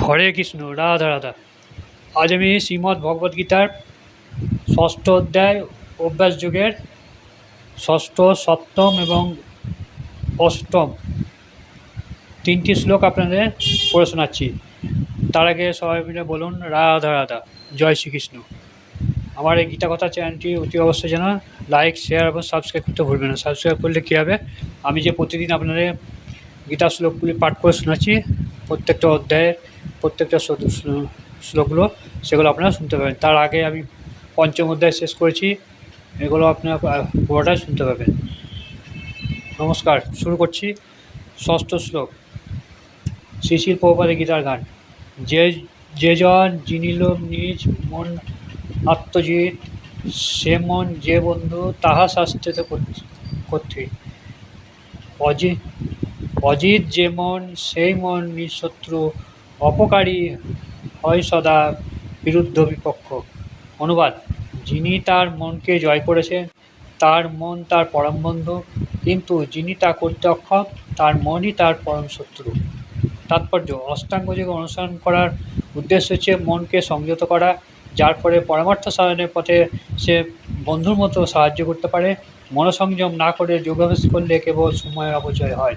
হরে কৃষ্ণ, রাধা রাধা। আজ আমি শ্রীমদ্ ভগবদ্গীতার ষষ্ঠ অধ্যায় অভ্যাস যুগের ষষ্ঠ, সপ্তম এবং অষ্টম তিনটি শ্লোক আপনাদের পড়ে শোনাচ্ছি। তার আগে সবাই মিলে বলুন রাধা রাধা, জয় শ্রীকৃষ্ণ। আমার এই গীতা কথা চ্যানেলটি অতি অবশ্যই যেন লাইক, শেয়ার এবং সাবস্ক্রাইব করতে ভুলবেন না। সাবস্ক্রাইব করলে কী হবে, আমি যে প্রতিদিন আপনাদের গীতা শ্লোকগুলি পাঠ করে শোনাচ্ছি, প্রত্যেকটা অধ্যায়ের প্রত্যেকটা শ্লোকগুলো, সেগুলো আপনারা শুনতে পাবেন। তার আগে আমি পঞ্চম অধ্যায় শেষ করেছি, এগুলো আপনারা পুরোটাই শুনতে পাবেন। নমস্কার, শুরু করছি। ষষ্ঠ শ্লোক। শ্রী শ্রী প্রভুপাদের গীতার গান। যে জন জিনিল নিজ মন আত্মজিৎ, সে মন যে বন্ধু তাহা শাস্ত্রেতে কর্তৃ। অজিত যে মন সেই মন নিজ শত্রু, অপকারী হয় সদা বিরুদ্ধ বিপক্ষ। অনুবাদ: যিনি তার মনকে জয় করেছেন তার মন তার পরম বন্ধু, কিন্তু যিনি তা করতে অক্ষম তার মনই তার পরম শত্রু। তাৎপর্য: অষ্টাঙ্গ যোগ অনুসরণ করার উদ্দেশ্য হচ্ছে মনকে সংযত করা, যার ফলে পরমার্থ সাধনের পথে সে বন্ধুর মতো সাহায্য করতে পারে। মনসংযম না করে যোগাভ্যাস করলে কেবল সময়ের অপচয় হয়।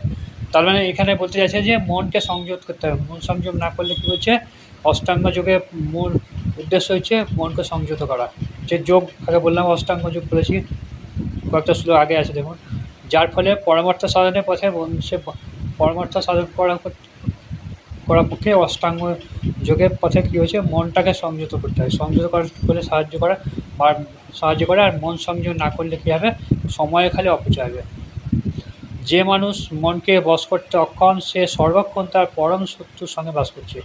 তার মানে এখানে বলতে চাইছে যে মনকে সংযত করতে হবে। মন সংযম না করলে কী হচ্ছে, অষ্টাঙ্গ যোগের মূল উদ্দেশ্য হচ্ছে মনকে সংযত করা। যে যোগ আগে বললাম, অষ্টাঙ্গ যোগ বলেছি, কয়েকটা শ্লোক আগে আছে দেখুন। যার ফলে পরমার্থ সাধনের পথে সে পরমার্থ সাধন করার পক্ষে অষ্টাঙ্গ যোগের পথে কী হয়েছে, মনটাকে সংযত করতে হয়। সংযত করে সাহায্য করে। আর মন সংযম না করলে কী হবে, সময় খালি অপচয় হবে। যে মানুষ মনকে বশ করতে অক্ষম সে সর্বক্ষণ তার পরম শত্রুর সঙ্গে বাস করছে।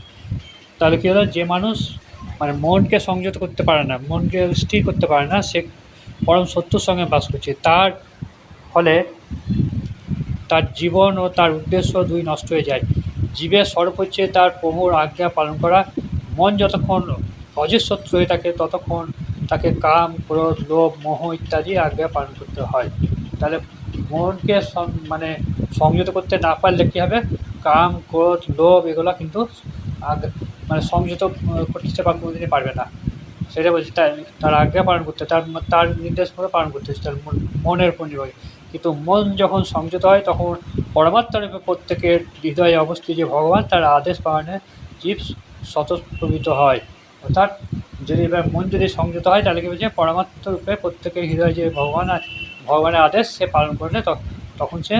তাহলে কী হলো, যে মানুষ মানে মনকে সংযত করতে পারে না, মনকে স্থির করতে পারে না, সে পরম শত্রুর সঙ্গে বাস করছে। তার ফলে তার জীবন ও তার উদ্দেশ্য দুই নষ্ট হয়ে যায়। জীবের স্বরূপ হচ্ছে তার প্রভুর আজ্ঞা পালন করা। মন যতক্ষণ অজিত শত্রু হয়ে থাকে ততক্ষণ তাকে কাম, ক্রোধ, লোভ, মোহ ইত্যাদি আজ্ঞা পালন করতে হয়। তাহলে মনকে সংযত করতে না পারলে কী হবে, কাম, ক্রোধ, লোভ এগুলো কিন্তু সংযত করতে সে কোনোদিনই পারবে না। সেটা বলছি, তার আজ্ঞা পালন করতে, তার নির্দেশ করে পালন করতে হচ্ছে, তার মনের উপর নির্ভর। কিন্তু মন যখন সংযত হয় তখন পরমাত্মারূপে প্রত্যেকের হৃদয়ে অবস্থিত যে ভগবান, তার আদেশ পালনে জীব স্বতঃপ্রবৃত্ত হয়। অর্থাৎ মন যদি সংযত হয় তাহলে কী বলছে, পরমাত্মারূপে প্রত্যেকের হৃদয়ে যে ভগবানের আদেশ সে পালন করলে তখন সে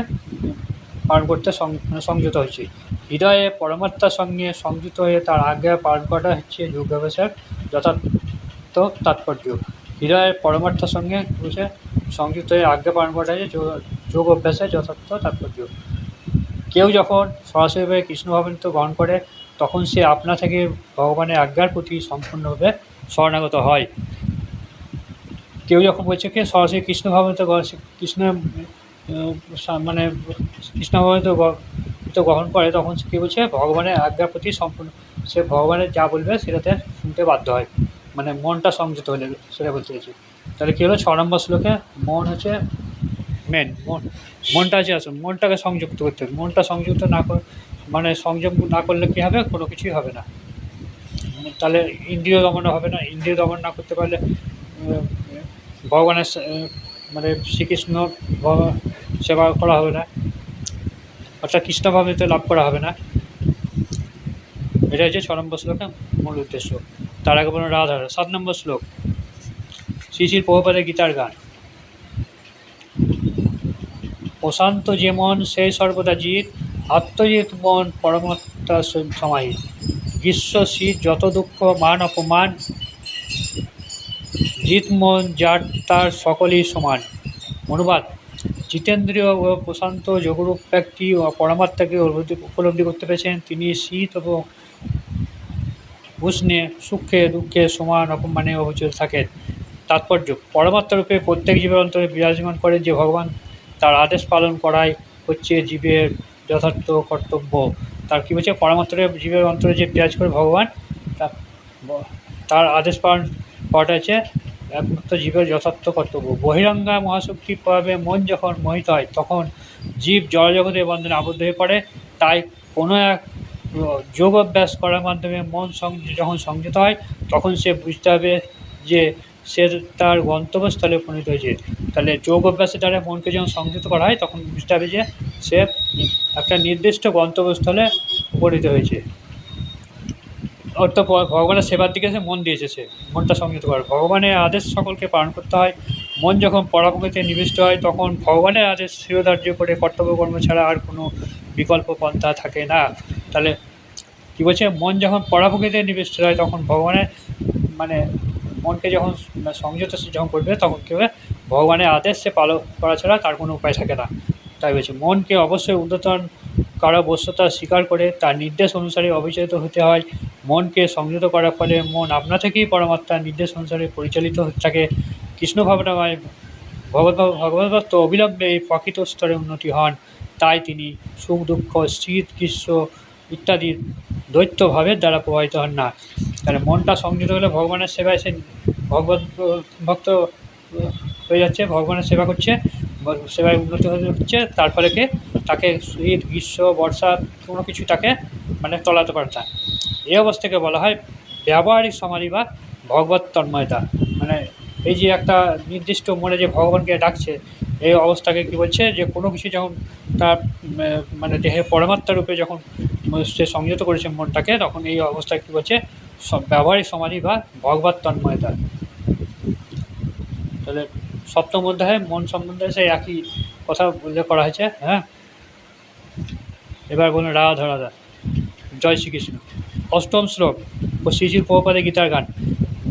পালন করতে সংযত হয়েছে। হৃদয়ে পরমাত্মার সঙ্গে সংযুক্ত হয়ে তার আজ্ঞা পালন করাটা হচ্ছে যোগাভ্যাসের যথার্থ তাৎপর্য। হৃদয়ের পরমার্থের সঙ্গে বসে সংযুক্ত হয়ে আজ্ঞা পালন করাটা হচ্ছে যোগ অভ্যাসের যথার্থ তাৎপর্য। কেউ যখন সরাসরিভাবে কৃষ্ণ ভাবামৃত গ্রহণ করে তখন সে আপনা থেকে ভগবানের আজ্ঞার প্রতি সম্পূর্ণভাবে শরণাগত হয়। কেউ যখন বলছে কি সরাসরি কৃষ্ণ ভাবামৃত কৃষ্ণ ভাবামৃত গ্রহণ করে, তখন সে কী বলছে, ভগবানের আজ্ঞার প্রতি সম্পূর্ণ সে ভগবানের যা বলবে সেটাতে শুনতে বাধ্য হয়, মানে মনটা সংযত হলে, সেটা বলতে চাইছি। তাহলে কী হলো, 6 নম্বর শ্লোকে মন হচ্ছে মেন, মনটা আছে আসুন, মনটাকে সংযুক্ত করতে হবে। মনটা সংযুক্ত না করে সংযম না করলে কী হবে, কোনো কিছুই হবে না। তাহলে ইন্দ্রিয় দমনও হবে না। ইন্দ্রিয় দমন না করতে পারলে ভগবানের শ্রীকৃষ্ণ সেবা করা হবে না, অর্থাৎ কৃষ্ণভাবৃত লাভ করা হবে না। এটা হচ্ছে 6 নম্বর শ্লোকের মূল উদ্দেশ্য। তার আগে বলুন রাধা। 7 নম্বর শ্লোক। শ্রী শ্রী প্রভুপাদের গীতার গান। প্রশান্ত যে মন সেই সর্বদা জিত, আত্মজিৎ মন পরমাত্মা সমাহিত। গ্রীষ্ম শীত যত দুঃখ মান অপমান, জিত মন যার তার সকলেই সমান। অনুবাদ: জিতেন্দ্রীয় ও প্রশান্ত যোগরূপ ব্যক্তি ও পরমাত্মাকে উপলব্ধি করতে পেরেছেন, তিনি শীত এবং উষ্ণে, সুখে দুঃখে সমান অপমানে অবচল থাকেন। তাৎপর্য: পরমাত্মারূপে প্রত্যেক জীবের অন্তরে বিরাজমান করেন যে ভগবান, তার আদেশ পালন করাই হচ্ছে জীবের যথার্থ কর্তব্য। তার কী বলছে, পরমাত্মার জীবের অন্তরে যে বিরাজ করে ভগবান, তার আদেশ পালন করাটা হচ্ছে একমাত্র জীবের যথার্থ কর্তব্য। বহিরঙ্গা মহাশক্তির প্রভাবে মন যখন মোহিত হয় তখন জীব জড়জগতের বন্ধনে আবদ্ধ হয়ে পড়ে। তাই কোনো এক যোগ অভ্যাস করার মাধ্যমে মন যখন সংযত হয় তখন সে বুঝতে হবে যে সে তার গন্তব্যস্থলে উপনীত হয়েছে। তাহলে যোগ অভ্যাসের দ্বারা মনকে যখন সংযত করা হয় তখন বুঝতে হবে যে সে একটা নির্দিষ্ট গন্তব্যস্থলে উপনীত হয়েছে, অর্থাৎ ভগবানের সেবার দিকে সে মন দিয়েছে, সে মনটা সংযত করে। ভগবানের আদেশ সকলকে পালন করতে হয়। মন যখন পরাভূমিতে নিবিষ্ট হয় তখন ভগবানের আদেশ শিরোধার্য করে কর্তব্য কর্ম ছাড়া আর কোনো বিকল্প পন্থা থাকে না। তাহলে কী বলছে, মন যখন পরাভূমিতে নিবিষ্ট হয় তখন ভগবানের মানে মনকে যখন সংযত সে যখন করবে তখন কী হবে, ভগবানের আদেশ সে পালন করা ছাড়া তার কোনো উপায় থাকে না। তাই বলছে মনকে অবশ্যই ঊর্ধ্বতন কারো বশ্যতা স্বীকার করে তার নির্দেশ অনুসারে অবিচলিত হতে হয়। মনকে সংযত করার ফলে মন আপনা থেকেই পরমাত্মার নির্দেশ অনুসারে পরিচালিত হতে থাকে। কৃষ্ণ ভাবনাময় ভগবত ভক্ত অবিলম্বে এই প্রকৃত স্তরে উন্নতি হন। তাই তিনি সুখ দুঃখ শীত গ্রীষ্ম ইত্যাদি দ্বৈত ভাবের দ্বারা প্রভাবিত হন না। তাহলে মনটা সংযত হলে ভগবানের সেবায় সে ভগবত ভক্ত হয়ে যাচ্ছে, ভগবানের সেবা করছে, সেবায় উন্নতি হচ্ছে। তার ফলে কি তাকে শীত গ্রীষ্ম বর্ষা কোনো কিছু তাকে তলাতে পারে না। এই অবস্থাকে বলা হয় ব্যবহারিক সমাধি বা ভগবত তন্ময়তা। এই যে একটা নির্দিষ্ট মনে যে ভগবানকে ডাকছে, এই অবস্থাকে কি বলছে, যে কোনো কিছু যখন তার দেহে পরমাত্মা রূপে যখন সে সংযত করেছে মনটাকে, তখন এই অবস্থায় কী বলছে, ব্যবহারিক সমাধি বা ভগবত তন্ময়তা। তাহলে সপ্তম অধ্যায়ে মন সম্বন্ধে সেই একই কথা উল্লেখ করা হয়েছে। হ্যাঁ, এবার বলুন রাধা রাধা, জয় শ্রীকৃষ্ণ। অষ্টম শ্লোক ও শ্রীজির প্রভুপাদের গীতার গান।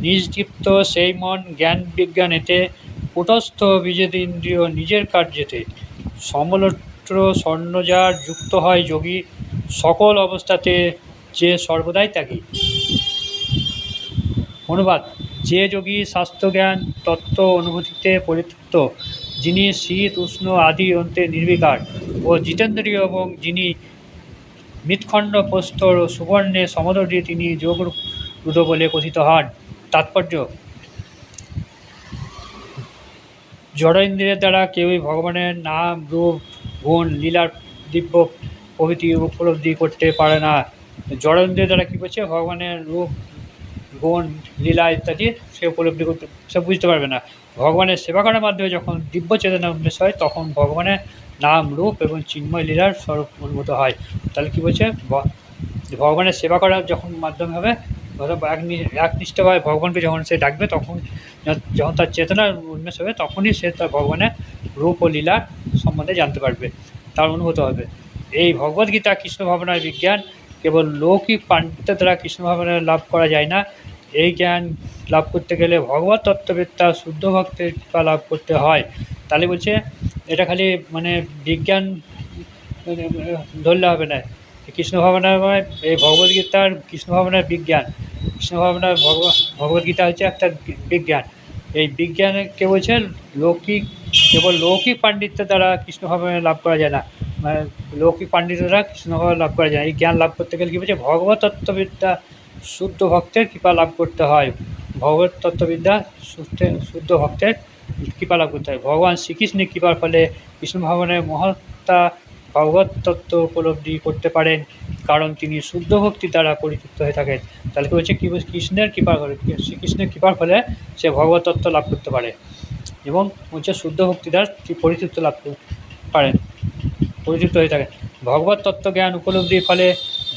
নিজদীপ্ত সেই মন জ্ঞান বিজ্ঞানেতে কুটস্থ বিজেন্দ্রিয় নিজের কার্যেতে সমলত্র স্বর্ণজার যুক্ত হয় যোগী সকল অবস্থাতে যে সর্বদাই ত্যাগী। অনুবাদ: যে যোগী স্বাস্থ্যজ্ঞান তত্ত্ব অনুভূতিতে পরিতৃপ্ত, যিনি শীত উষ্ণ আদি অন্তে নির্বিকার ও জিতেন্দ্রীয় এবং যিনি মৃৎখণ্ড প্রস্তর ও সুবর্ণে সমদর্শী, তিনি যোগরূঢ় বলে কথিত হন। তাৎপর্য: জড় ইন্দ্রিয়ের দ্বারা কেউই ভগবানের নাম রূপ গুণ লীলার দিব্য প্রভৃতি উপলব্ধি করতে পারে না। জড় ইন্দ্রিয়ের দ্বারা কী করছে, ভগবানের রূপ গুণ লীলা ইত্যাদি সে উপলব্ধি করতে, সে বুঝতে পারবে না। ভগবানের সেবা করার মাধ্যমে যখন দিব্য চেতনা উন্মেষ হয় তখন ভগবানের নাম রূপ এবং চিন্ময় লীলার স্বরূপ অনুভূত হয়। তাহলে কী বলছে, ভগবানের সেবা করার যখন মাধ্যম হবে, একনিষ্ঠভাবে ভগবানকে যখন সে ডাকবে, তখন যখন তার চেতনার উন্মেষ হবে তখনই সে তার ভগবানের রূপ ও লীলা সম্বন্ধে জানতে পারবে, তার অনুভূত হবে। এই ভগবদ্গীতা কৃষ্ণ ভাবনার বিজ্ঞান। কেবল লৌকিক পাণ্ডিত্যের দ্বারা কৃষ্ণ ভাবনা লাভ করা যায় না। এই জ্ঞান লাভ করতে গেলে ভগবত তত্ত্ববেত্তা শুদ্ধ ভক্তের কৃপা লাভ করতে হয়। তাহলে বলছে এটা খালি বিজ্ঞান ধরলে হবে না। কৃষ্ণ ভাবনাময় এই ভগবদ্গীতার কৃষ্ণ ভাবনার বিজ্ঞান, কৃষ্ণ ভাবনার ভগবদ্গীতা হচ্ছে একটা বিজ্ঞান। এই বিজ্ঞানকে বলছে কেবল লৌকিক পাণ্ডিত্যের দ্বারা কৃষ্ণ ভাবনা লাভ করা যায় না। লৌকিক পাণ্ডিত্য দ্বারা কৃষ্ণ ভাবনা লাভ করা যায় না। এই জ্ঞান লাভ করতে গেলে কী বলছে, ভগবত তত্ত্ববিদ্যা শুদ্ধ ভক্তের কৃপা লাভ করতে হয়। ভগবত তত্ত্ববিদ্যা শুদ্ধ ভক্তের কৃপা লাভ করতে হয়। ভগবান শ্রীকৃষ্ণের কৃপার ফলে কৃষ্ণ ভাবনায় মহত্তা ভগবত তত্ত্ব উপলব্ধি করতে পারেন, কারণ তিনি শুদ্ধ ভক্তির দ্বারা পরিতৃপ্ত হয়ে থাকেন। তাহলে কী হচ্ছে, কৃষ্ণের কৃপার ফলে, শ্রীকৃষ্ণের কৃপার ফলে সে ভগবত তত্ত্ব লাভ করতে পারে এবং হচ্ছে শুদ্ধ ভক্তি দ্বারা পরিতৃপ্ত লাভ পারেন, পরিতৃপ্ত হয়ে থাকেন। ভগবত তত্ত্ব জ্ঞান উপলব্ধির ফলে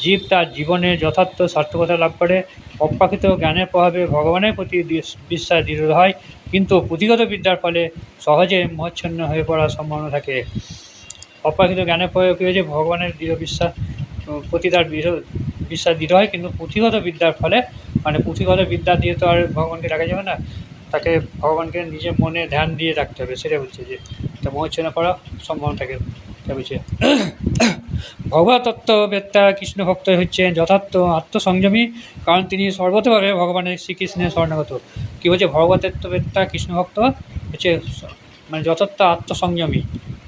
জীব তার জীবনের যথার্থ সার্থকতা লাভ করে। অপ্রাকৃত জ্ঞানের প্রভাবে ভগবানের প্রতি বিশ্বাস দৃঢ় হয়, কিন্তু পুঁথিগত বিদ্যার ফলে সহজে মোহাচ্ছন্ন হয়ে পড়ার সম্ভাবনা থাকে। অপ্রাকৃত জ্ঞানের প্রয়োগ কী হয়েছে, ভগবানের দৃঢ় বিশ্বাস প্রতি তার বিশ্বাস দৃঢ় হয়, কিন্তু পুঁথিগত বিদ্যার ফলে পুঁথিগত বিদ্যা দিয়ে তো আর ভগবানকে ডাকা যাবে না, তাকে ভগবানকে নিজের মনে ধ্যান দিয়ে রাখতে হবে। সেটা বলছে যে তা মোহাচ্ছন্ন করার সম্ভাবনা থাকে। তা বলছে ভগবত তত্ত্ববেত্তা কৃষ্ণ ভক্ত হচ্ছেন যথার্থ আত্মসংযমী, কারণ তিনি সর্বতভাবে ভগবানের শ্রীকৃষ্ণের শরণাগত। কী বলছে, ভগবত তত্ত্ববেত্তা কৃষ্ণ ভক্ত হচ্ছে যথার্থ আত্মসংযমী,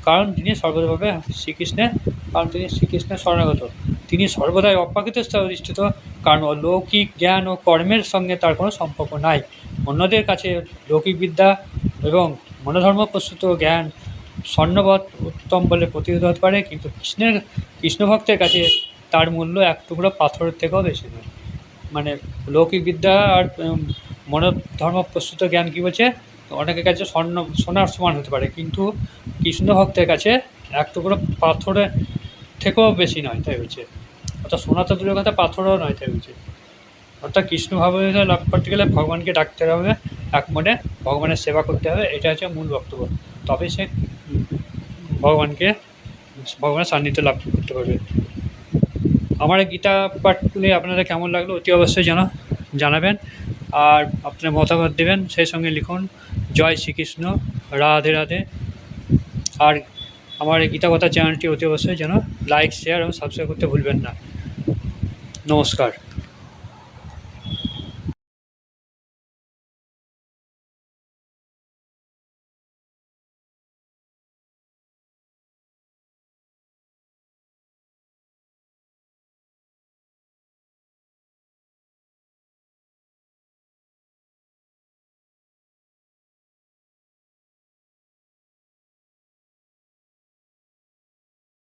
কারণ তিনি সর্বতভাবে শ্রীকৃষ্ণের শরণাগত। তিনি সর্বদাই অপ্রাকৃত স্তরে অধিষ্ঠিত, কারণ লৌকিক জ্ঞান ও কর্মের সঙ্গে তার কোনো সম্পর্ক নাই। অন্যদের কাছে লৌকিক বিদ্যা এবং মনোধর্ম প্রস্তুত জ্ঞান স্বর্ণবৎ উত্তম বলে প্রতীত হতে পারে, কিন্তু কৃষ্ণ ভক্তের কাছে তার মূল্য এক টুকরো পাথরের থেকেও বেশি নয়। মানে লৌকিক বিদ্যা আর মনোধর্ম প্রস্তুত জ্ঞান কী বলছে, অনেকের কাছে সোনার সমান হতে পারে, কিন্তু কৃষ্ণ ভক্তের কাছে এক টুকরো পাথরের থেকেও বেশি নয়, তাই বলছে। অর্থাৎ সোনা তো দূরের কথা, পাথরও নয়, তাই বলছে। অর্থাৎ কৃষ্ণ ভাবনা লাভ করতে গেলে ভগবানকে ডাকতে হবে, এক মনে ভগবানের সেবা করতে হবে, এটা হচ্ছে মূল বক্তব্য। তবে সে ভগবানের সান্নিধ্য লাভ করতে পারবে। আমার এই গীতা পাঠগুলি আপনাদের কেমন লাগলো অতি অবশ্যই জানাবেন, আর আপনার মতামত দেবেন, সেই সঙ্গে লিখুন জয় শ্রীকৃষ্ণ, রাধে রাধে। আর আমার এই গীতা কথা চ্যানেলটি অতি অবশ্যই লাইক, শেয়ার এবং সাবস্ক্রাইব করতে ভুলবেন না। নমস্কার।